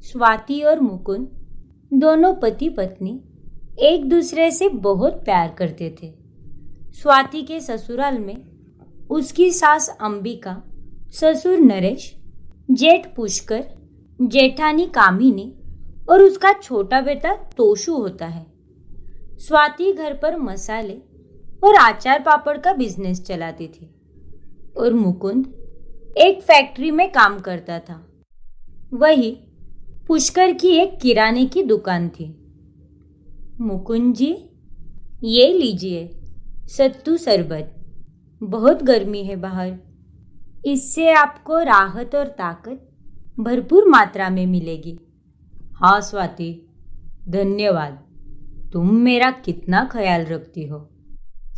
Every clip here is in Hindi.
स्वाति और मुकुंद दोनों पति पत्नी एक दूसरे से बहुत प्यार करते थे। स्वाति के ससुराल में उसकी सास अंबिका, ससुर नरेश, जेठ पुष्कर, जेठानी कामिनी और उसका छोटा बेटा तोशु होता है। स्वाति घर पर मसाले और अचार पापड़ का बिजनेस चलाती थी और मुकुंद एक फैक्ट्री में काम करता था। वही पुष्कर की एक किराने की दुकान थी। मुकुंद जी, ये लीजिए सत्तू शरबत, बहुत गर्मी है बाहर, इससे आपको राहत और ताकत भरपूर मात्रा में मिलेगी। हाँ स्वाति, धन्यवाद। तुम मेरा कितना ख्याल रखती हो।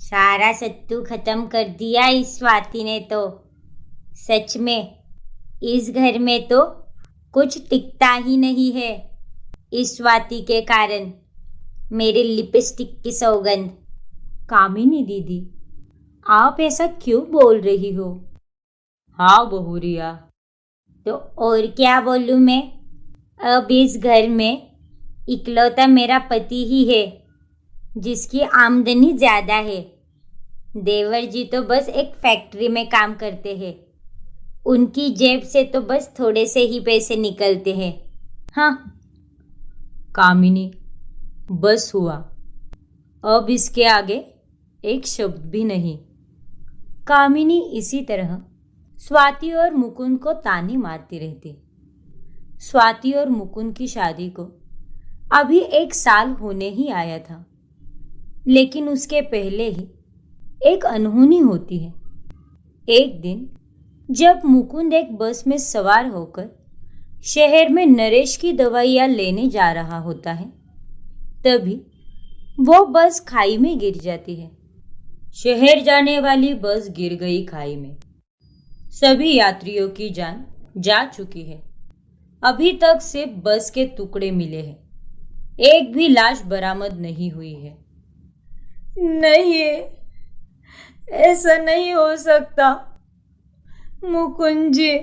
सारा सत्तू खत्म कर दिया इस स्वाति ने तो। सच में इस घर में तो कुछ टिकता ही नहीं है। इस स्वाति के कारण मेरे लिपस्टिक की सौगंध। कामिनी दीदी, आप ऐसा क्यों बोल रही हो? हाँ बहुरिया, तो और क्या बोलूं मैं? अब इस घर में इकलौता मेरा पति ही है जिसकी आमदनी ज्यादा है। देवर जी तो बस एक फैक्ट्री में काम करते हैं। उनकी जेब से तो बस थोड़े से ही पैसे निकलते हैं। हाँ कामिनी, बस हुआ, अब इसके आगे एक शब्द भी नहीं। कामिनी इसी तरह स्वाति और मुकुंद को ताने मारती रहती। स्वाति और मुकुंद की शादी को अभी 1 साल होने ही आया था, लेकिन उसके पहले ही एक अनहोनी होती है। एक दिन जब मुकुंद एक बस में सवार होकर शहर में नरेश की दवाइयाँ लेने जा रहा होता है, तभी वो बस खाई में गिर जाती है। शहर जाने वाली बस गिर गई खाई में। सभी यात्रियों की जान जा चुकी है। अभी तक सिर्फ बस के टुकड़े मिले हैं, एक भी लाश बरामद नहीं हुई है। नहीं, ऐसा नहीं हो सकता। मुकुंद जी,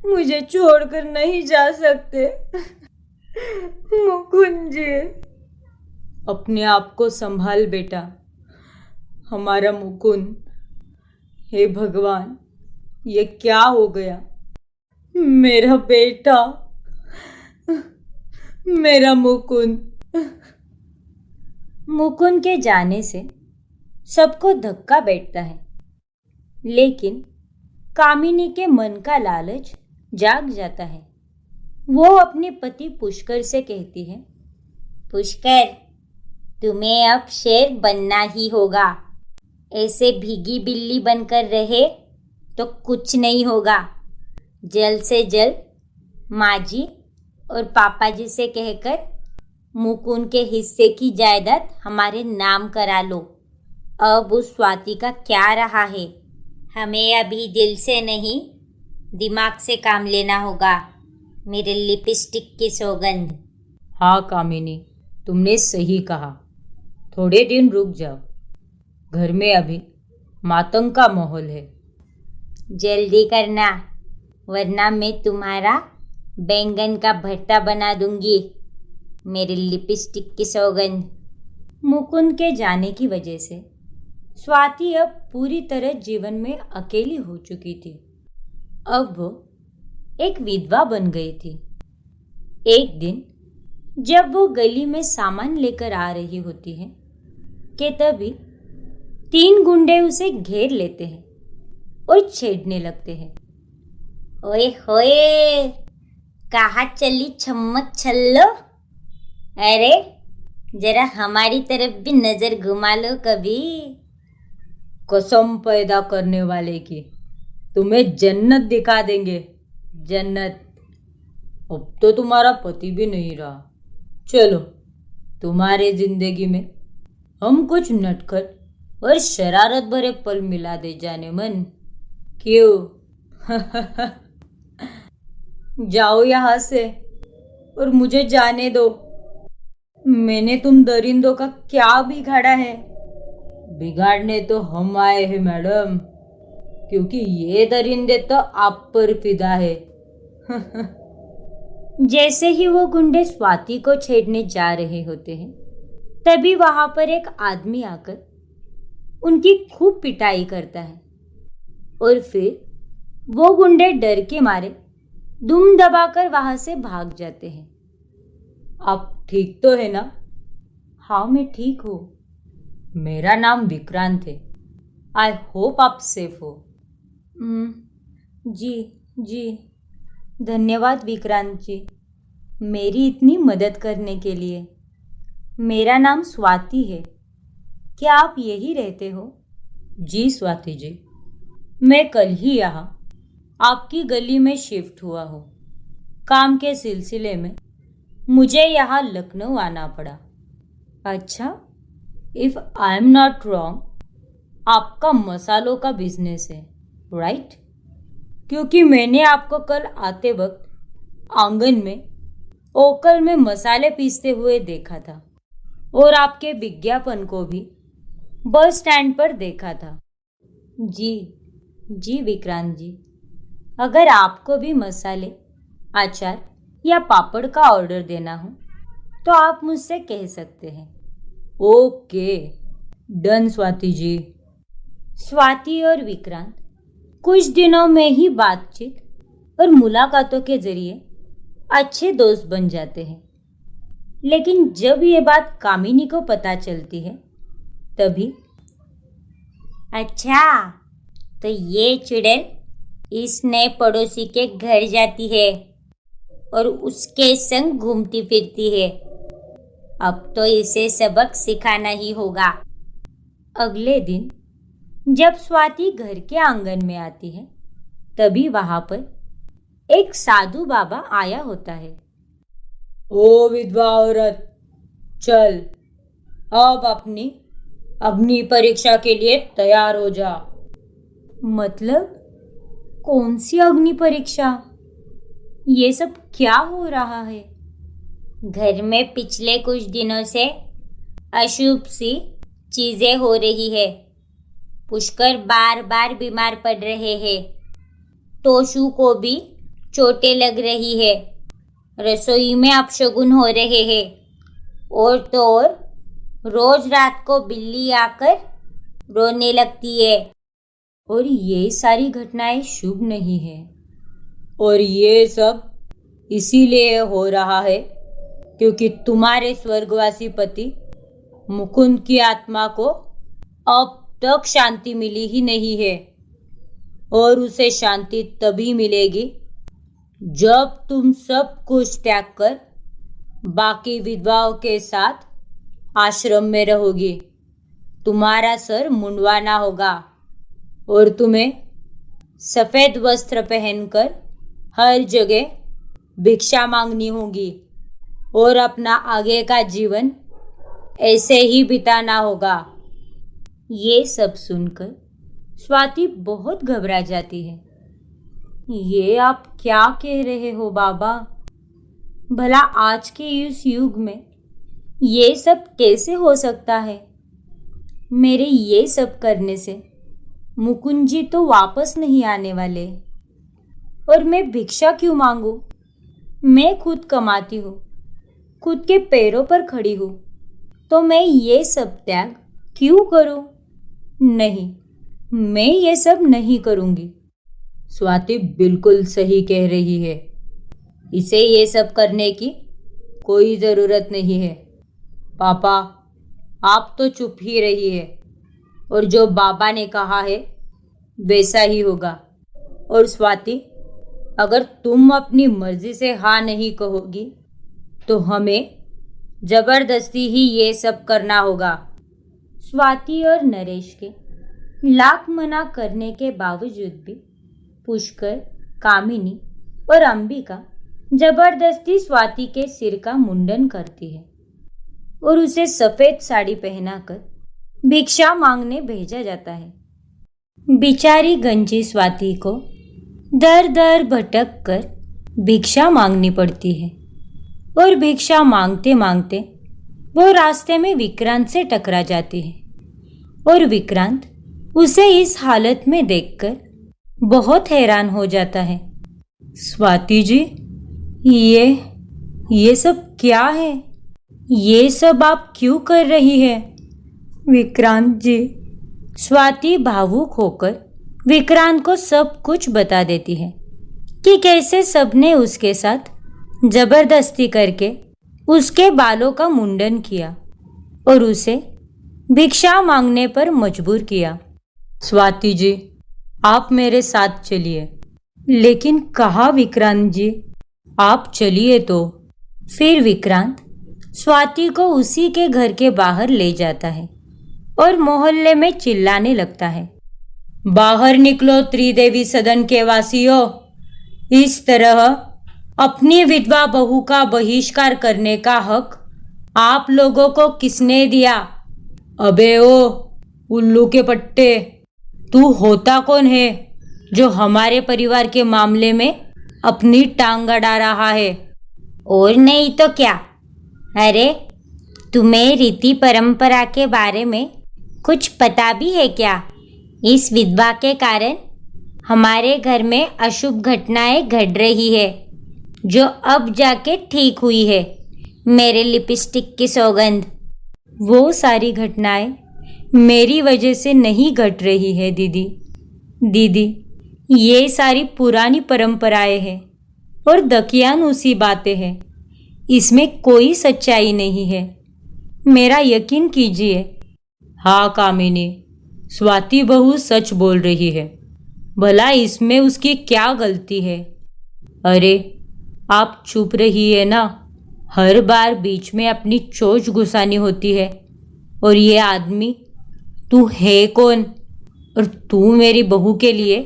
मुझे छोड़कर नहीं जा सकते। मुकुंद जी, अपने आप को संभाल बेटा, हमारा मुकुंद। हे भगवान, ये क्या हो गया? मेरा बेटा, मेरा मुकुंद। मुकुंद के जाने से सबको धक्का बैठता है, लेकिन कामिनी के मन का लालच जाग जाता है। वो अपने पति पुष्कर से कहती है, पुष्कर, तुम्हें अब शेर बनना ही होगा। ऐसे भीगी बिल्ली बनकर रहे तो कुछ नहीं होगा। जल्द से जल्द माँ जी और पापा जी से कहकर मुकुंद के हिस्से की जायदाद हमारे नाम करा लो। अब उस स्वाति का क्या रहा है? हमें अभी दिल से नहीं, दिमाग से काम लेना होगा। मेरे लिपस्टिक की सौगंध। हाँ कामिनी, तुमने सही कहा। थोड़े दिन रुक जाओ, घर में अभी मातंग का माहौल है। जल्दी करना, वरना मैं तुम्हारा बैंगन का भरता बना दूंगी। मेरे लिपस्टिक की सौगंध। मुकुंद के जाने की वजह से स्वाति अब पूरी तरह जीवन में अकेली हो चुकी थी। अब वो एक विधवा बन गई थी। एक दिन जब वो गली में सामान लेकर आ रही होती है कि तभी 3 गुंडे उसे घेर लेते हैं और छेड़ने लगते हैं। ओए होए, कहाँ चली छम्मक छल्लो? अरे जरा हमारी तरफ भी नजर घुमा लो कभी। कसम पैदा करने वाले की, तुम्हें जन्नत दिखा देंगे, जन्नत। अब तो तुम्हारा पति भी नहीं रहा। चलो, तुम्हारे जिंदगी में हम कुछ नटखट और शरारत भरे पल मिला दे जाने मन। क्यों? जाओ यहाँ से और मुझे जाने दो। मैंने तुम दरिंदों का क्या बिगाड़ा है? बिगाड़ने तो हम आए हैं मैडम, क्योंकि ये दरिंदे तो आप पर फिदा है। जैसे ही वो गुंडे स्वाति को छेड़ने जा रहे होते हैं, तभी वहां पर एक आदमी आकर उनकी खूब पिटाई करता है और फिर वो गुंडे डर के मारे दुम दबाकर वहां से भाग जाते हैं। आप ठीक तो है ना? हाँ, मैं ठीक हूँ। मेरा नाम विक्रांत है। आई होप आप सेफ हो। जी जी, धन्यवाद विक्रांत जी, मेरी इतनी मदद करने के लिए। मेरा नाम स्वाति है। क्या आप यही रहते हो? जी स्वाति जी, मैं कल ही यहाँ आपकी गली में शिफ्ट हुआ हूँ। काम के सिलसिले में मुझे यहाँ लखनऊ आना पड़ा। अच्छा, if I am not wrong, आपका मसालों का बिजनेस है, राइट? क्योंकि मैंने आपको कल आते वक्त आंगन में ओकल में मसाले पीसते हुए देखा था और आपके विज्ञापन को भी बस स्टैंड पर देखा था। जी जी विक्रांत जी, अगर आपको भी मसाले, अचार या पापड़ का ऑर्डर देना हो तो आप मुझसे कह सकते हैं। Okay, done Swati ji. स्वाति और विक्रांत कुछ दिनों में ही बातचीत और मुलाकातों के जरिए अच्छे दोस्त बन जाते हैं। लेकिन जब ये बात कामिनी को पता चलती है तभी, अच्छा तो ये चुड़ैल इस नए पड़ोसी के घर जाती है और उसके संग घूमती फिरती है, अब तो इसे सबक सिखाना ही होगा। अगले दिन जब स्वाति घर के आंगन में आती है तभी वहां पर एक साधु बाबा आया होता है। ओ विधवा औरत, चल अब अपनी अग्नि परीक्षा के लिए तैयार हो जा। मतलब कौन सी अग्नि परीक्षा? ये सब क्या हो रहा है? घर में पिछले कुछ दिनों से अशुभ सी चीजें हो रही है। पुष्कर बार बार बीमार पड़ रहे हैं। तोशु को भी चोटें लग रही है। रसोई में अपशगुन हो रहे हैं। और तो और रोज रात को बिल्ली आकर रोने लगती है। और ये सारी घटनाएं शुभ नहीं है। और ये सब इसीलिए हो रहा है क्योंकि तुम्हारे स्वर्गवासी पति मुकुंद की आत्मा को अब तक शांति मिली ही नहीं है। और उसे शांति तभी मिलेगी जब तुम सब कुछ त्याग कर बाकी विधवाओं के साथ आश्रम में रहोगी। तुम्हारा सर मुंडवाना होगा और तुम्हें सफेद वस्त्र पहनकर हर जगह भिक्षा मांगनी होगी और अपना आगे का जीवन ऐसे ही बिताना होगा। ये सब सुनकर स्वाति बहुत घबरा जाती है। ये आप क्या कह रहे हो बाबा? भला आज के इस युग में ये सब कैसे हो सकता है? मेरे ये सब करने से मुकुंद जी तो वापस नहीं आने वाले, और मैं भिक्षा क्यों मांगू? मैं खुद कमाती हूँ, खुद के पैरों पर खड़ी हूँ, तो मैं ये सब त्याग क्यों करूँ? नहीं, मैं ये सब नहीं करूँगी। स्वाति बिल्कुल सही कह रही है। इसे ये सब करने की कोई ज़रूरत नहीं है। पापा, आप तो चुप ही रहिए और जो बाबा ने कहा है वैसा ही होगा। और स्वाति, अगर तुम अपनी मर्जी से हाँ नहीं कहोगी तो हमें जबरदस्ती ही ये सब करना होगा। स्वाति और नरेश के लाख मना करने के बावजूद भी पुष्कर, कामिनी और अंबिका जबरदस्ती स्वाति के सिर का मुंडन करती है और उसे सफेद साड़ी पहनाकर भिक्षा मांगने भेजा जाता है। बेचारी गंजी स्वाति को दर दर भटक कर भिक्षा मांगनी पड़ती है और भिक्षा मांगते मांगते वो रास्ते में विक्रांत से टकरा जाती है और विक्रांत उसे इस हालत में देखकर बहुत हैरान हो जाता है। स्वाति जी, ये सब क्या है? ये सब आप क्यों कर रही है? विक्रांत जी। स्वाति भावुक होकर विक्रांत को सब कुछ बता देती है कि कैसे सबने उसके साथ जबरदस्ती करके उसके बालों का मुंडन किया और उसे भिक्षा मांगने पर मजबूर किया। स्वाति जी, आप मेरे साथ चलिए। लेकिन कहाँ विक्रांत जी? आप चलिए तो। फिर विक्रांत स्वाति को उसी के घर के बाहर ले जाता है और मोहल्ले में चिल्लाने लगता है, बाहर निकलो त्रिदेवी सदन के वासियों। इस तरह अपनी विधवा बहू का बहिष्कार करने का हक आप लोगों को किसने दिया? अबे ओ उल्लू के पट्टे, तू होता कौन है जो हमारे परिवार के मामले में अपनी टांग अड़ा रहा है? और नहीं तो क्या। अरे तुम्हें रीति परंपरा के बारे में कुछ पता भी है क्या? इस विधवा के कारण हमारे घर में अशुभ घटनाएं घट रही है, जो अब जाके ठीक हुई है। मेरे लिपस्टिक की सौगंध। वो सारी घटनाएं मेरी वजह से नहीं घट रही है दीदी, ये सारी पुरानी परंपराएं हैं और दकियानूसी बातें हैं। इसमें कोई सच्चाई नहीं है, मेरा यकीन कीजिए। हाँ कामिनी, स्वाति बहू सच बोल रही है। भला इसमें उसकी क्या गलती है? अरे आप चुप रहिए ना। हर बार बीच में अपनी चोंच घुसानी होती है। और ये आदमी तू है कौन? और तू मेरी बहू के लिए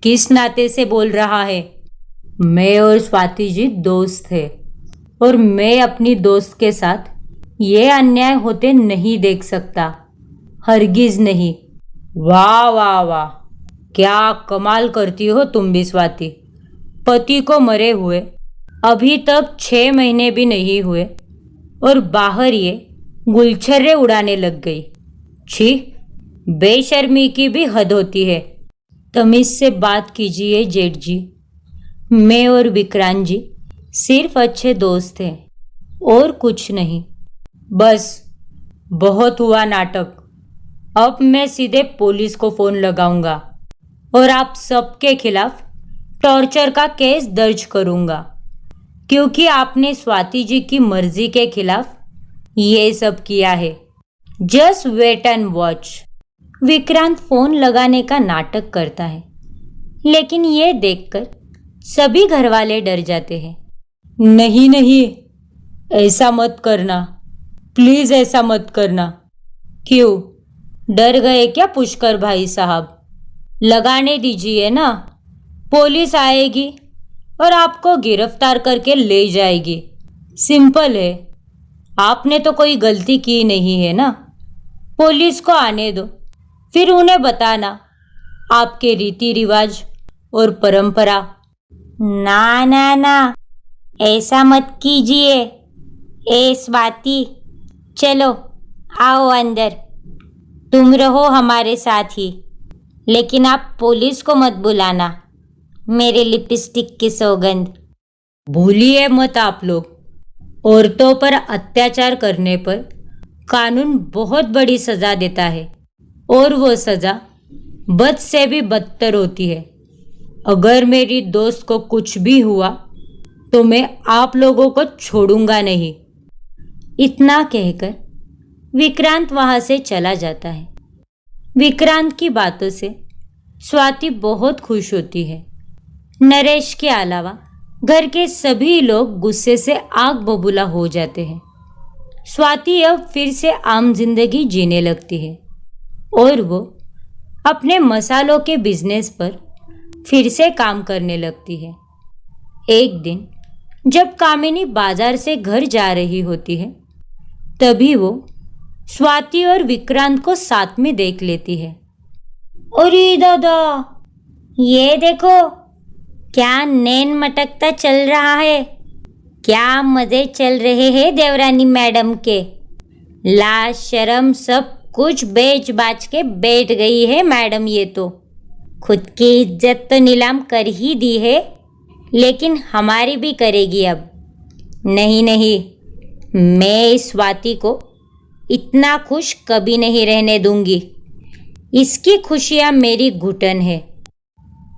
किस नाते से बोल रहा है? मैं और स्वाति जी दोस्त है और मैं अपनी दोस्त के साथ ये अन्याय होते नहीं देख सकता, हरगिज नहीं। वाह वाह वाह, क्या कमाल करती हो तुम भी स्वाति। पति को मरे हुए अभी तक 6 महीने भी नहीं हुए और बाहर ये गुलछर्रे उड़ाने लग गई। छी, बेशर्मी की भी हद होती है। तमीज से बात कीजिए जेठ जी। मैं और विक्रांत जी सिर्फ अच्छे दोस्त हैं और कुछ नहीं। बस बहुत हुआ नाटक। अब मैं सीधे पुलिस को फोन लगाऊंगा और आप सबके खिलाफ टॉर्चर का केस दर्ज करूंगा, क्योंकि आपने स्वाति जी की मर्जी के खिलाफ ये सब किया है। Just wait and watch. Vikrant phone लगाने का नाटक करता है, लेकिन ये देखकर सभी घरवाले डर जाते हैं। नहीं, ऐसा मत करना, प्लीज ऐसा मत करना। क्यों, डर गए क्या पुष्कर भाई साहब? लगाने दीजिए ना, पुलिस आएगी और आपको गिरफ्तार करके ले जाएगी। सिंपल है। आपने तो कोई गलती की नहीं है ना। पुलिस को आने दो, फिर उन्हें बताना आपके रीति रिवाज और परंपरा। ना, ऐसा मत कीजिए। ए स्वाति, चलो आओ अंदर। तुम रहो हमारे साथ ही, लेकिन आप पुलिस को मत बुलाना। मेरे लिपस्टिक की सौगंध। भूलिए मत आप लोग, औरतों पर अत्याचार करने पर कानून बहुत बड़ी सजा देता है और वो सजा बद से भी बदतर होती है। अगर मेरी दोस्त को कुछ भी हुआ तो मैं आप लोगों को छोड़ूंगा नहीं। इतना कहकर विक्रांत वहां से चला जाता है। विक्रांत की बातों से स्वाति बहुत खुश होती है। नरेश के अलावा घर के सभी लोग गुस्से से आग बबूला हो जाते हैं। स्वाति अब फिर से आम जिंदगी जीने लगती है और वो अपने मसालों के बिजनेस पर फिर से काम करने लगती है। एक दिन जब कामिनी बाजार से घर जा रही होती है, तभी वो स्वाति और विक्रांत को साथ में देख लेती है। अरे दादा, ये देखो क्या नैन मटकता चल रहा है। क्या मजे चल रहे हैं देवरानी मैडम के। लाज शर्म सब कुछ बेच बाच के बैठ गई है मैडम। ये तो खुद की इज्जत तो नीलाम कर ही दी है। लेकिन हमारी भी करेगी अब। नहीं नहीं, मैं इस स्वाति को इतना खुश कभी नहीं रहने दूंगी। इसकी खुशियां मेरी घुटन है।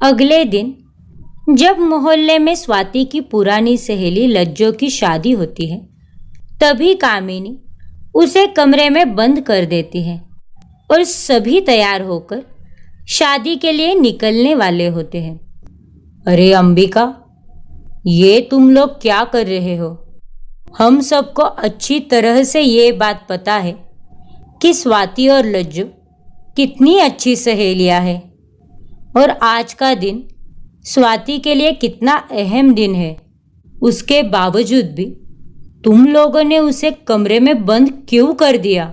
अगले दिन जब मोहल्ले में स्वाति की पुरानी सहेली लज्जो की शादी होती है, तभी कामिनी उसे कमरे में बंद कर देती है और सभी तैयार होकर शादी के लिए निकलने वाले होते हैं। अरे अंबिका, ये तुम लोग क्या कर रहे हो? हम सबको अच्छी तरह से ये बात पता है कि स्वाति और लज्जो कितनी अच्छी सहेलियां हैं और आज का दिन स्वाति के लिए कितना अहम दिन है। उसके बावजूद भी तुम लोगों ने उसे कमरे में बंद क्यों कर दिया?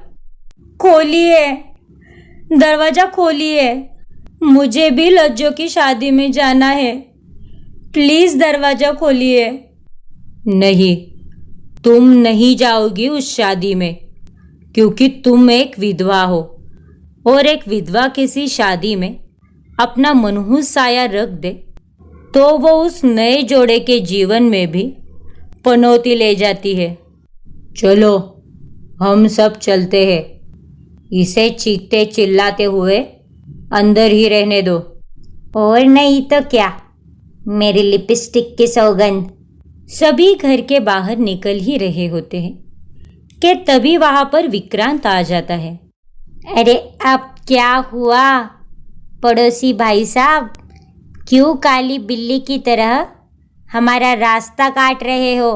खोलिए, दरवाजा खोलिए, मुझे भी लज्जो की शादी में जाना है। प्लीज दरवाजा खोलिए। नहीं, तुम नहीं जाओगी उस शादी में, क्योंकि तुम एक विधवा हो और एक विधवा किसी शादी में अपना मनहूस साया रख दे तो वो उस नए जोड़े के जीवन में भी पनौती ले जाती है। चलो, हम सब चलते हैं। इसे चीखते चिल्लाते हुए अंदर ही रहने दो। और नहीं तो क्या, मेरी लिपस्टिक की सौगंध। सभी घर के बाहर निकल ही रहे होते हैं कि तभी वहां पर विक्रांत आ जाता है। अरे अब क्या हुआ पड़ोसी भाई साहब, क्यों काली बिल्ली की तरह हमारा रास्ता काट रहे हो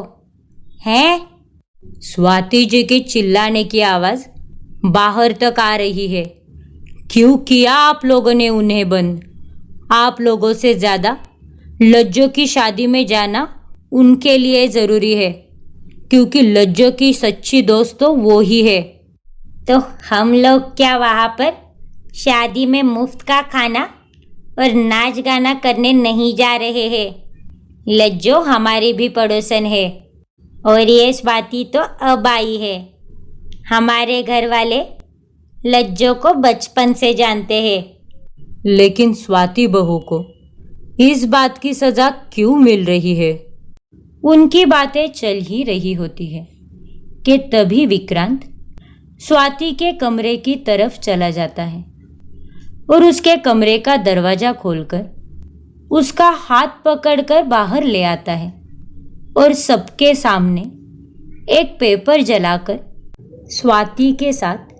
हैं? स्वाति जी के चिल्लाने की आवाज बाहर तक आ रही है। क्यों किया आप लोगों ने उन्हें बंद? आप लोगों से ज्यादा लज्जो की शादी में जाना उनके लिए जरूरी है, क्योंकि लज्जो की सच्ची दोस्त तो वो ही है। तो हम लोग क्या वहां पर शादी में मुफ्त का खाना और नाच गाना करने नहीं जा रहे हैं? लज्जो हमारी भी पड़ोसन है और ये स्वाति तो अब आई है। हमारे घर वाले लज्जो को बचपन से जानते हैं। लेकिन स्वाति बहू को इस बात की सजा क्यों मिल रही है? उनकी बातें चल ही रही होती है कि तभी विक्रांत स्वाति के कमरे की तरफ चला जाता है और उसके कमरे का दरवाजा खोलकर उसका हाथ पकड़कर बाहर ले आता है और सबके सामने एक पेपर जलाकर स्वाति के साथ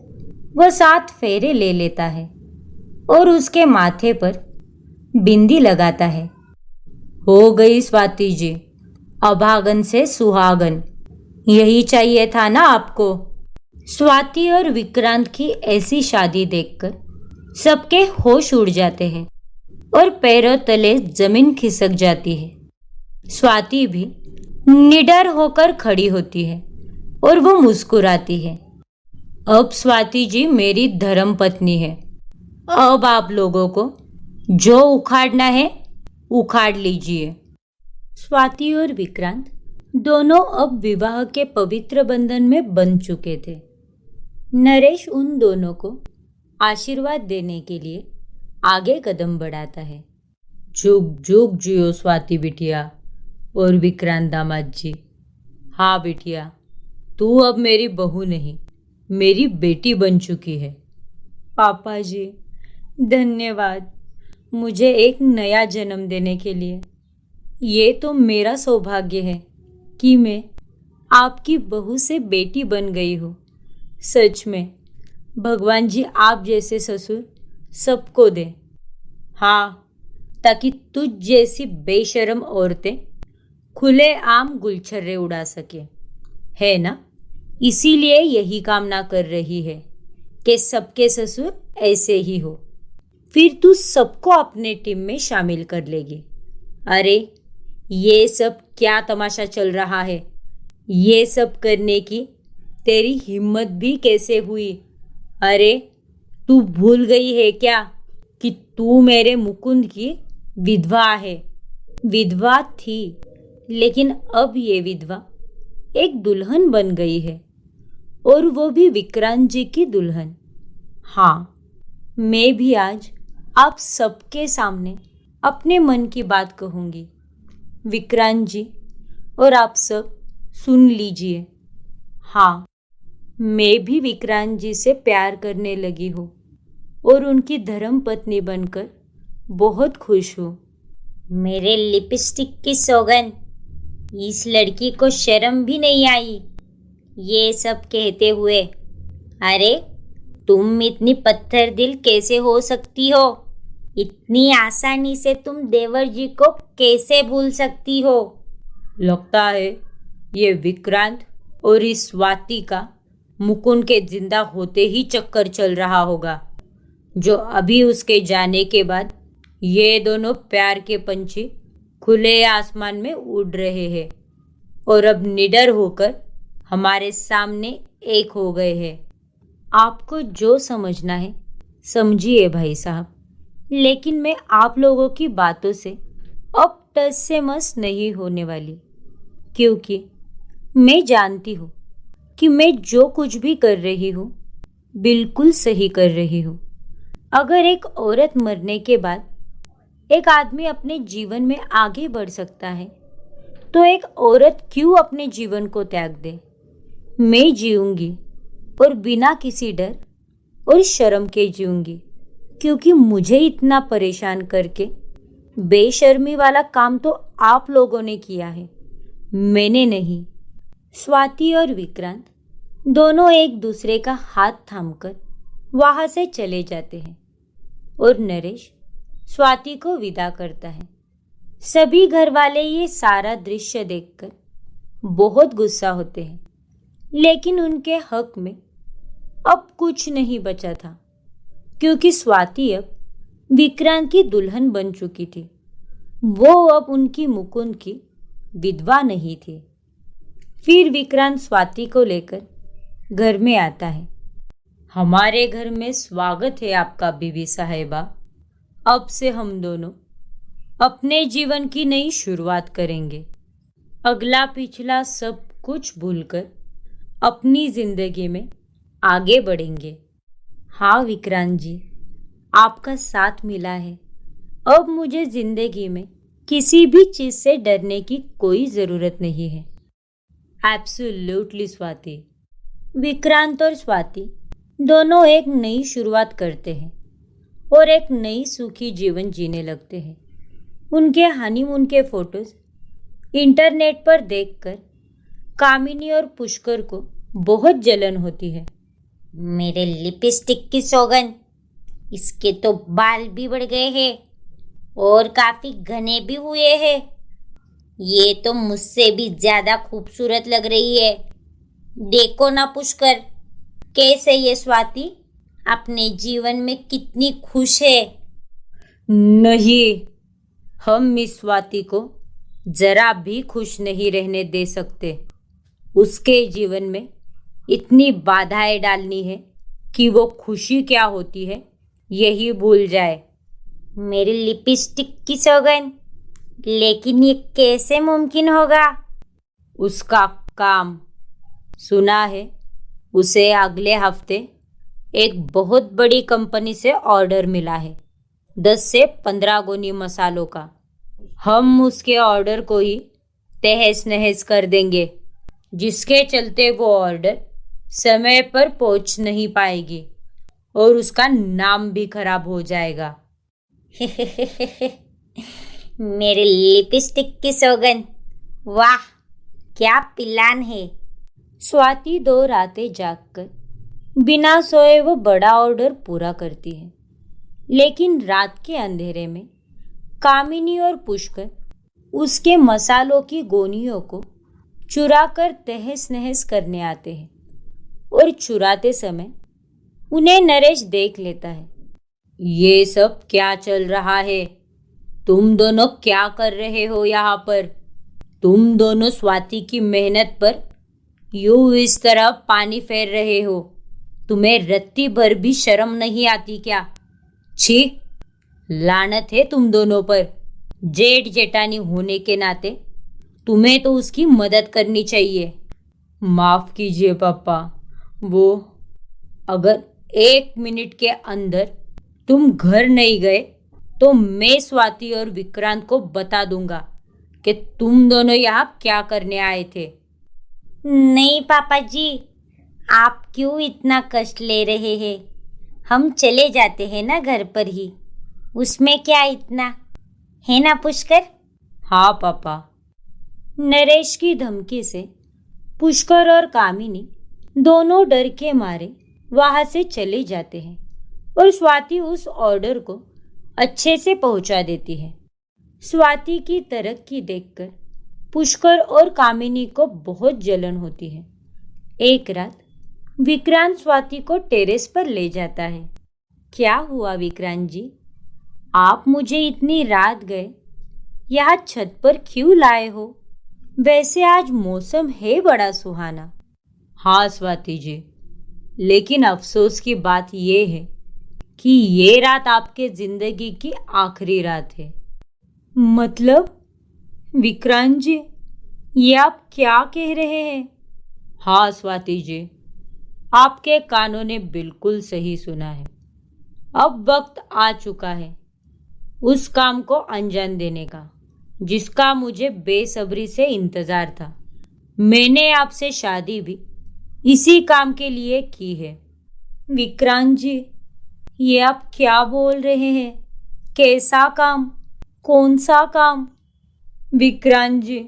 वह 7 फेरे ले लेता है और उसके माथे पर बिंदी लगाता है। हो गई स्वाति जी, अभागन से सुहागन, यही चाहिए था ना आपको? स्वाति और विक्रांत की ऐसी शादी देखकर सबके होश उड़ जाते हैं और पैरों तले जमीन खिसक जाती है। स्वाति भी निडर होकर खड़ी होती है और वो मुस्कुराती है। अब स्वाति जी मेरी धर्म पत्नी है। अब आप लोगों को जो उखाड़ना है उखाड़ लीजिए। स्वाति और विक्रांत दोनों अब विवाह के पवित्र बंधन में बंध चुके थे। नरेश उन दोनों को आशीर्वाद देने के लिए आगे कदम बढ़ाता है। जुग जुग जियो स्वाति बिटिया और विक्रांत दामाद जी। हाँ बिटिया, तू अब मेरी बहू नहीं, मेरी बेटी बन चुकी है। पापा जी, धन्यवाद मुझे एक नया जन्म देने के लिए। ये तो मेरा सौभाग्य है कि मैं आपकी बहू से बेटी बन गई हूँ। सच में भगवान जी आप जैसे ससुर सबको दे। हाँ, ताकि तुझ जैसी बेशरम औरतें खुले आम गुलछर्रे उड़ा सके, है ना? इसीलिए यही कामना कर रही है कि सबके ससुर ऐसे ही हो। फिर तू सबको अपने टीम में शामिल कर लेगी। अरे ये सब क्या तमाशा चल रहा है? ये सब करने की तेरी हिम्मत भी कैसे हुई? अरे तू भूल गई है क्या कि तू मेरे मुकुंद की विधवा है? विधवा थी, लेकिन अब ये विधवा एक दुल्हन बन गई है, और वो भी विक्रांत जी की दुल्हन। हाँ, मैं भी आज आप सबके सामने अपने मन की बात कहूँगी। विक्रांत जी और आप सब सुन लीजिए। हाँ, मैं भी विक्रांत जी से प्यार करने लगी हूँ और उनकी धर्म पत्नी बनकर बहुत खुश हूँ। मेरे लिपस्टिक की सौगंध, इस लड़की को शर्म भी नहीं आई ये सब कहते हुए। अरे तुम इतनी पत्थर दिल कैसे हो सकती हो? इतनी आसानी से तुम देवर जी को कैसे भूल सकती हो? लगता है ये विक्रांत और इस स्वाति का मुकुंद के जिंदा होते ही चक्कर चल रहा होगा, जो अभी उसके जाने के बाद ये दोनों प्यार के पंछी खुले आसमान में उड़ रहे हैं और अब निडर होकर हमारे सामने एक हो गए हैं। आपको जो समझना है समझिए भाई साहब, लेकिन मैं आप लोगों की बातों से अब टस से मस नहीं होने वाली, क्योंकि मैं जानती हूँ कि मैं जो कुछ भी कर रही हूँ बिल्कुल सही कर रही हूँ। अगर एक औरत मरने के बाद एक आदमी अपने जीवन में आगे बढ़ सकता है, तो एक औरत क्यों अपने जीवन को त्याग दे? मैं जीऊंगी और बिना किसी डर और शर्म के जीऊंगी, क्योंकि मुझे इतना परेशान करके बेशर्मी वाला काम तो आप लोगों ने किया है, मैंने नहीं। स्वाति और विक्रांत दोनों एक दूसरे का हाथ थामकर वहां से चले जाते हैं और नरेश स्वाति को विदा करता है। सभी घर वाले ये सारा दृश्य देखकर बहुत गुस्सा होते हैं, लेकिन उनके हक में अब कुछ नहीं बचा था, क्योंकि स्वाति अब विक्रांत की दुल्हन बन चुकी थी। वो अब उनकी मुकुंद की विधवा नहीं थी। फिर विक्रांत स्वाति को लेकर घर में आता है। हमारे घर में स्वागत है आपका बीवी साहेबा। अब से हम दोनों अपने जीवन की नई शुरुआत करेंगे। अगला पिछला सब कुछ भूलकर अपनी जिंदगी में आगे बढ़ेंगे। हाँ विक्रांत जी, आपका साथ मिला है। अब मुझे जिंदगी में किसी भी चीज से डरने की कोई जरूरत नहीं है। एब्सोल्युटली स्वाति। विक्रांत और स्वाति दोनों एक नई शुरुआत करते हैं और एक नई सुखी जीवन जीने लगते हैं। उनके हनीमून के फोटोज इंटरनेट पर देखकर कामिनी और पुष्कर को बहुत जलन होती है। मेरे लिपस्टिक की सौगंध, इसके तो बाल भी बढ़ गए हैं और काफी घने भी हुए हैं। ये तो मुझसे भी ज्यादा खूबसूरत लग रही है। देखो ना पुष्कर, कैसे ये स्वाति अपने जीवन में कितनी खुश है। नहीं, हम इस स्वाति को जरा भी खुश नहीं रहने दे सकते। उसके जीवन में इतनी बाधाएं डालनी है कि वो खुशी क्या होती है यही भूल जाए। मेरी लिपस्टिक की सौगंध, लेकिन ये कैसे मुमकिन होगा? उसका काम, सुना है उसे अगले हफ्ते एक बहुत बड़ी कंपनी से ऑर्डर मिला है, 10 से 15 गोनी मसालों का। हम उसके ऑर्डर को ही तहस नहस कर देंगे, जिसके चलते वो ऑर्डर समय पर पहुंच नहीं पाएगी और उसका नाम भी खराब हो जाएगा। मेरे लिपस्टिक की सौगंध, वाह क्या प्लान है। स्वाति 2 रातें जागकर बिना सोए वो बड़ा ऑर्डर पूरा करती है, लेकिन रात के अंधेरे में कामिनी और पुष्कर उसके मसालों की गोनियों को चुराकर तहस नहस करने आते हैं और चुराते समय उन्हें नरेश देख लेता है। ये सब क्या चल रहा है? तुम दोनों क्या कर रहे हो यहाँ पर? तुम दोनों स्वाति की मेहनत पर यूं इस तरह पानी फेर रहे हो। तुम्हें रत्ती भर भी शर्म नहीं आती क्या? छी, लानत है तुम दोनों पर। जेठ जेठानी होने के नाते तुम्हें तो उसकी मदद करनी चाहिए। माफ कीजिए पापा, वो अगर 1 मिनट के अंदर तुम घर नहीं गए तो मैं स्वाति और विक्रांत को बता दूंगा कि तुम दोनों यहाँ क्या करने आए थे। नहीं पापा जी, आप क्यों इतना कष्ट ले रहे हैं? हम चले जाते हैं ना घर पर ही, उसमें क्या इतना, है ना पुष्कर? हाँ पापा। नरेश की धमकी से पुष्कर और कामिनी दोनों डर के मारे वहां से चले जाते हैं और स्वाति उस ऑर्डर को अच्छे से पहुंचा देती है। स्वाति की तरक्की देखकर पुष्कर और कामिनी को बहुत जलन होती है। एक रात विक्रांत स्वाति को टेरेस पर ले जाता है। क्या हुआ विक्रांत जी, आप मुझे इतनी रात गए यहाँ छत पर क्यों लाए हो? वैसे आज मौसम है बड़ा सुहाना। हाँ स्वाति जी, लेकिन अफसोस की बात यह है कि ये रात आपके जिंदगी की आखिरी रात है। मतलब विक्रांत जी, ये आप क्या कह रहे हैं? हाँ स्वाति जी, आपके कानों ने बिल्कुल सही सुना है। अब वक्त आ चुका है उस काम को अंजाम देने का जिसका मुझे बेसब्री से इंतजार था। मैंने आपसे शादी भी इसी काम के लिए की है। विक्रांत जी, ये आप क्या बोल रहे हैं? कैसा काम? कौन सा काम? विक्रांत जी,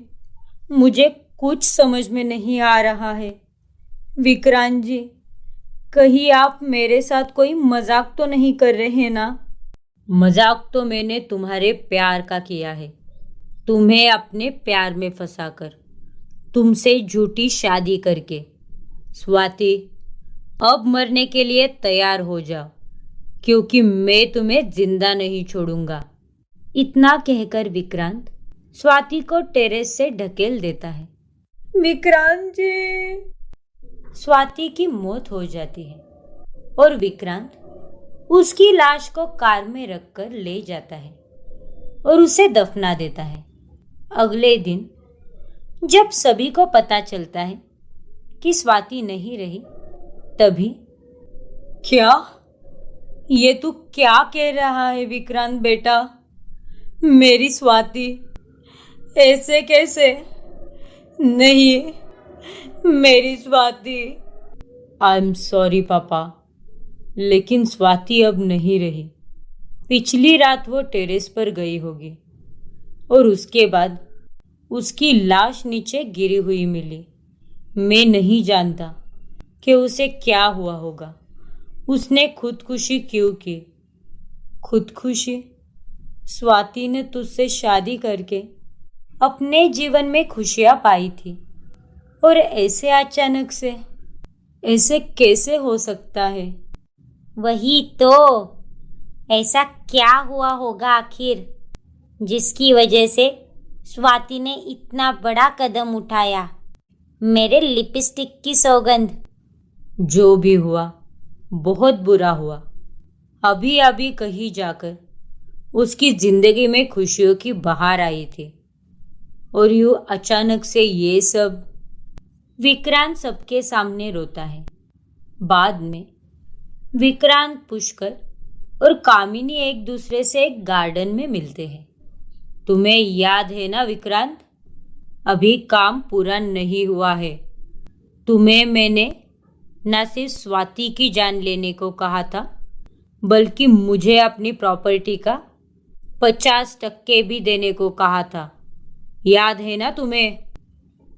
मुझे कुछ समझ में नहीं आ रहा है। विक्रांत जी, कहीं आप मेरे साथ कोई मजाक तो नहीं कर रहे हैं ना? मजाक तो मैंने तुम्हारे प्यार का किया है, तुम्हें अपने प्यार में फंसाकर, तुमसे झूठी शादी करके। स्वाति, अब मरने के लिए तैयार हो जाओ क्योंकि मैं तुम्हें जिंदा नहीं छोड़ूंगा। इतना कहकर विक्रांत स्वाति को टेरेस से ढकेल देता है। विक्रांत जी! स्वाति की मौत हो जाती है और विक्रांत उसकी लाश को कार में रखकर ले जाता है और उसे दफना देता है। अगले दिन जब सभी को पता चलता है कि स्वाति नहीं रही, तभी क्या? ये तू क्या कह रहा है विक्रांत बेटा? मेरी स्वाति ऐसे कैसे? नहीं, मेरी स्वाति। आई एम सॉरी पापा, लेकिन स्वाति अब नहीं रही। पिछली रात वो टेरेस पर गई होगी और उसके बाद उसकी लाश नीचे गिरी हुई मिली। मैं नहीं जानता कि उसे क्या हुआ होगा। उसने खुदकुशी क्यों की? खुदकुशी? स्वाति ने तुझसे शादी करके अपने जीवन में खुशियां पाई थी और ऐसे अचानक से ऐसे कैसे हो सकता है? वही तो, ऐसा क्या हुआ होगा आखिर जिसकी वजह से स्वाति ने इतना बड़ा कदम उठाया? मेरे लिपस्टिक की सौगंध। जो भी हुआ बहुत बुरा हुआ। अभी अभी कहीं जाकर उसकी जिंदगी में खुशियों की बहार आई थी और यूं अचानक से ये सब। विक्रांत सबके सामने रोता है। बाद में विक्रांत, पुष्कर और कामिनी एक दूसरे से एक गार्डन में मिलते हैं। तुम्हें याद है ना विक्रांत, अभी काम पूरा नहीं हुआ है। तुम्हें मैंने न सिर्फ स्वाति की जान लेने को कहा था, बल्कि मुझे अपनी प्रॉपर्टी का 50% भी देने को कहा था। याद है ना तुम्हें?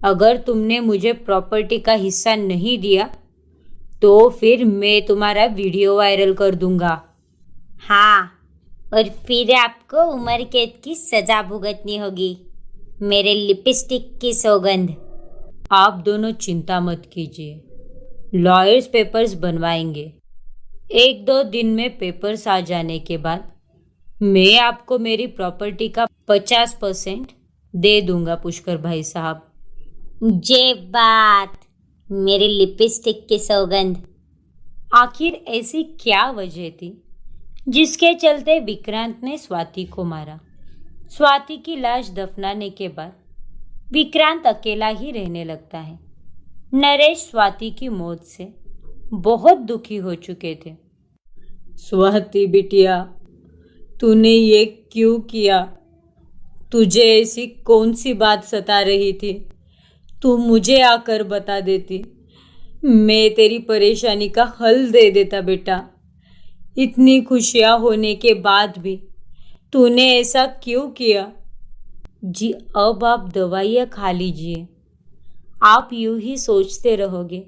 अगर तुमने मुझे प्रॉपर्टी का हिस्सा नहीं दिया तो फिर मैं तुम्हारा वीडियो वायरल कर दूंगा। हाँ, और फिर आपको उम्र कैद की सजा भुगतनी होगी। मेरे लिपस्टिक की सौगंध। आप दोनों चिंता मत कीजिए, लॉयर्स पेपर्स बनवाएंगे। 1-2 दिन में पेपर्स आ जाने के बाद मैं आपको मेरी प्रॉपर्टी का 50% दे दूंगा पुष्कर भाई साहब। जे बात, मेरी लिपस्टिक की सौगंध। आखिर ऐसी क्या वजह थी जिसके चलते विक्रांत ने स्वाति को मारा? स्वाति की लाश दफनाने के बाद विक्रांत अकेला ही रहने लगता है। नरेश स्वाति की मौत से बहुत दुखी हो चुके थे। स्वाति बिटिया, तूने ये क्यों किया? तुझे ऐसी कौन सी बात सता रही थी? तू मुझे आकर बता देती, मैं तेरी परेशानी का हल दे देता बेटा। इतनी खुशियां होने के बाद भी तूने ऐसा क्यों किया? जी, अब आप दवाइयाँ खा लीजिए। आप यूं ही सोचते रहोगे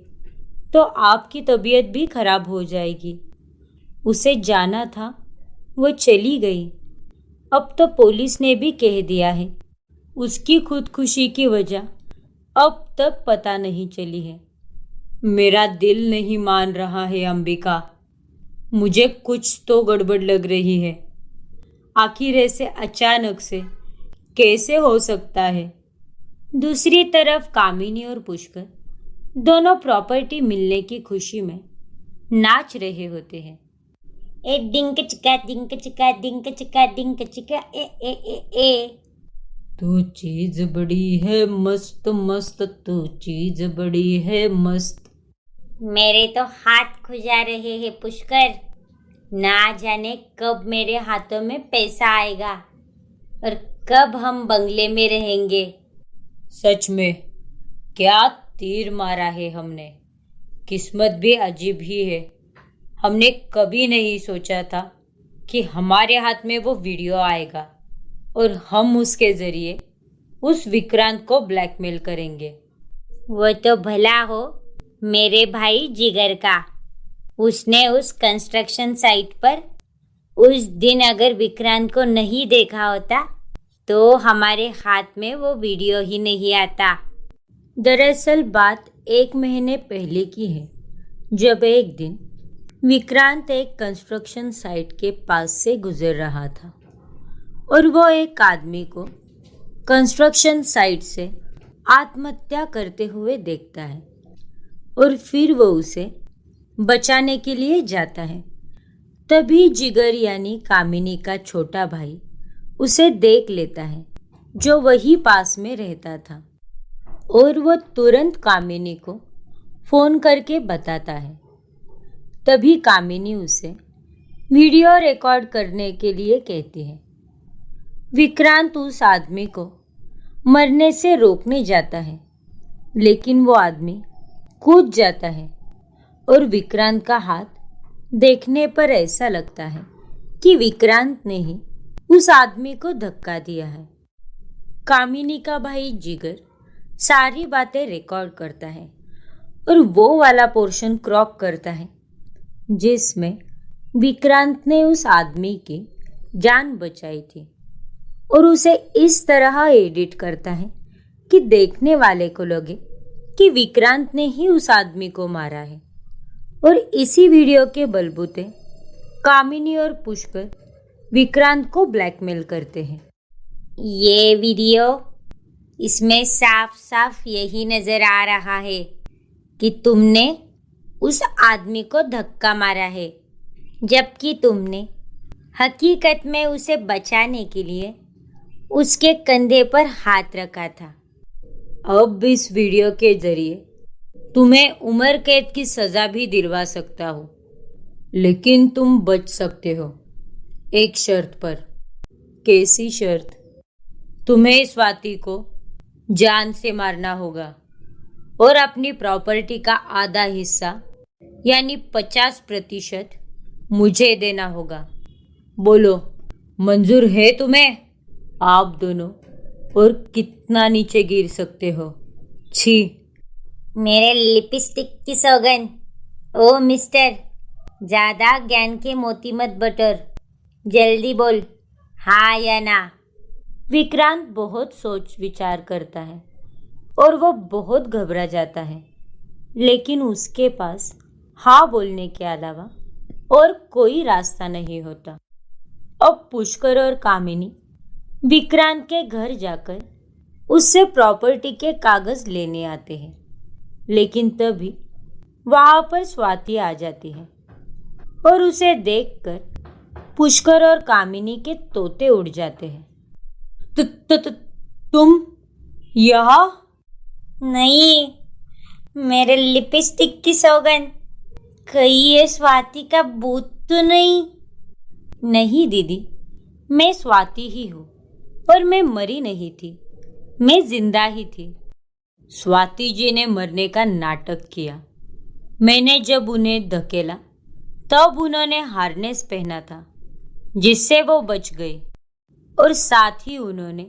तो आपकी तबीयत भी खराब हो जाएगी। उसे जाना था, वो चली गई। अब तो पुलिस ने भी कह दिया है उसकी खुदकुशी की वजह अब तक पता नहीं चली है। मेरा दिल नहीं मान रहा है अंबिका, मुझे कुछ तो गड़बड़ लग रही है। आखिर ऐसे अचानक से कैसे हो सकता है? दूसरी तरफ कामिनी और पुष्कर दोनों प्रॉपर्टी मिलने की खुशी में नाच रहे होते हैं। ए डिंक चिका डिंक चिका डिंक चिका डिंक चिका ए ए ए ए। तू चीज बड़ी है मस्त मस्त, तू चीज बड़ी है मस्त। मेरे तो हाथ खुजा रहे हैं पुष्कर, ना जाने कब मेरे हाथों में पैसा आएगा और कब हम बंगले में रहेंगे। सच में क्या तीर मारा है हमने। किस्मत भी अजीब ही है। हमने कभी नहीं सोचा था कि हमारे हाथ में वो वीडियो आएगा और हम उसके जरिए उस विक्रांत को ब्लैकमेल करेंगे। वो तो भला हो मेरे भाई जिगर का। उसने उस कंस्ट्रक्शन साइट पर उस दिन अगर विक्रांत को नहीं देखा होता तो हमारे हाथ में वो वीडियो ही नहीं आता। दरअसल बात 1 महीने पहले की है, जब एक दिन विक्रांत एक कंस्ट्रक्शन साइट के पास से गुजर रहा था और वो एक आदमी को कंस्ट्रक्शन साइट से आत्महत्या करते हुए देखता है और फिर वो उसे बचाने के लिए जाता है। तभी जिगर यानी कामिनी का छोटा भाई उसे देख लेता है, जो वही पास में रहता था, और वो तुरंत कामिनी को फोन करके बताता है। तभी कामिनी उसे वीडियो रिकॉर्ड करने के लिए कहती है। विक्रांत उस आदमी को मरने से रोकने जाता है, लेकिन वो आदमी कूद जाता है और विक्रांत का हाथ देखने पर ऐसा लगता है कि विक्रांत ने ही उस आदमी को धक्का दिया है। कामिनी का भाई जिगर सारी बातें रिकॉर्ड करता है और वो वाला पोर्शन क्रॉप करता है जिसमें विक्रांत ने उस आदमी की जान बचाई थी, और उसे इस तरह एडिट करता है कि देखने वाले को लगे कि विक्रांत ने ही उस आदमी को मारा है। और इसी वीडियो के बलबूते कामिनी और पुष्कर विक्रांत को ब्लैकमेल करते हैं। ये वीडियो, इसमें साफ साफ यही नजर आ रहा है कि तुमने उस आदमी को धक्का मारा है, जबकि तुमने हकीकत में उसे बचाने के लिए उसके कंधे पर हाथ रखा था। अब इस वीडियो के जरिए तुम्हें उम्र कैद की सजा भी दिलवा सकता हो, लेकिन तुम बच सकते हो एक शर्त पर। कैसी शर्त? तुम्हें स्वाति को जान से मारना होगा और अपनी प्रॉपर्टी का आधा हिस्सा यानी 50% मुझे देना होगा। बोलो, मंजूर है तुम्हें? आप दोनों और कितना नीचे गिर सकते हो? छी! मेरे लिपस्टिक की सौगन। ओ मिस्टर, ज्यादा ज्ञान के मोती मत बटर, जल्दी बोल हाँ या ना। विक्रांत बहुत सोच विचार करता है और वो बहुत घबरा जाता है, लेकिन उसके पास हाँ बोलने के अलावा और कोई रास्ता नहीं होता। अब पुष्कर और कामिनी विक्रांत के घर जाकर उससे प्रॉपर्टी के कागज लेने आते हैं, लेकिन तभी वहां पर स्वाति आ जाती है और उसे देखकर पुष्कर और कामिनी के तोते उड़ जाते हैं। तुम यहाँ? नहीं, मेरे लिपस्टिक की सौगन, कहीं ये स्वाति का भूत तो नहीं? नहीं दीदी, मैं स्वाति ही हूँ पर मैं मरी नहीं थी, मैं जिंदा ही थी। स्वाति जी ने मरने का नाटक किया। मैंने जब उन्हें धकेला तब उन्होंने हार्नेस पहना था, जिससे वो बच गए, और साथ ही उन्होंने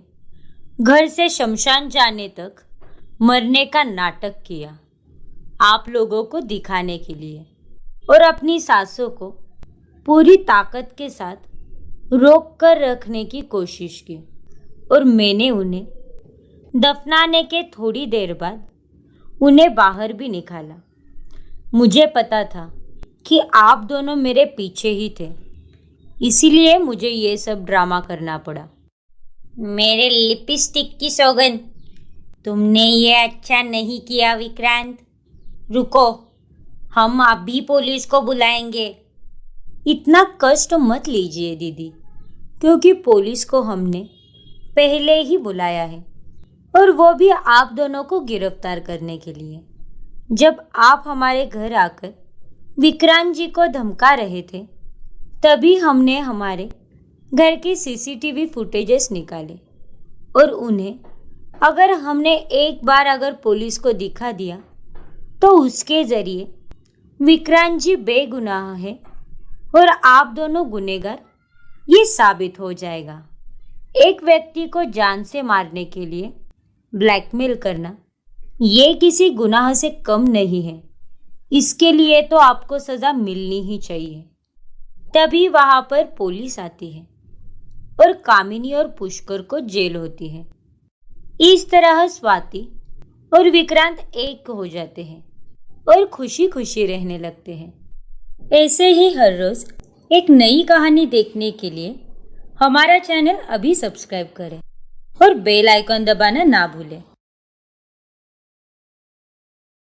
घर से शमशान जाने तक मरने का नाटक किया, आप लोगों को दिखाने के लिए, और अपनी सांसों को पूरी ताकत के साथ रोक कर रखने की कोशिश की। और मैंने उन्हें दफनाने के थोड़ी देर बाद उन्हें बाहर भी निकाला। मुझे पता था कि आप दोनों मेरे पीछे ही थे, इसीलिए मुझे ये सब ड्रामा करना पड़ा। मेरे लिपस्टिक की सौगंध, तुमने ये अच्छा नहीं किया विक्रांत। रुको, हम अभी पुलिस को बुलाएंगे। इतना कष्ट मत लीजिए दीदी, क्योंकि पुलिस को हमने पहले ही बुलाया है, और वो भी आप दोनों को गिरफ्तार करने के लिए। जब आप हमारे घर आकर विक्रांत जी को धमका रहे थे, तभी हमने हमारे घर की सीसीटीवी फुटेजेस निकाले, और उन्हें अगर हमने एक बार अगर पुलिस को दिखा दिया तो उसके जरिए विक्रांत जी बेगुनाह है और आप दोनों गुनहगार, ये साबित हो जाएगा। एक व्यक्ति को जान से मारने के लिए ब्लैकमेल करना ये किसी गुनाह से कम नहीं है। इसके लिए तो आपको सजा मिलनी ही चाहिए। तभी वहां पर पुलिस आती है और कामिनी और पुष्कर को जेल होती है। इस तरह स्वाति और विक्रांत एक हो जाते हैं और खुशी खुशी रहने लगते हैं। ऐसे ही हर रोज एक नई कहानी देखने के लिए हमारा चैनल अभी सब्सक्राइब करें और बेल आइकन दबाना ना भूलें।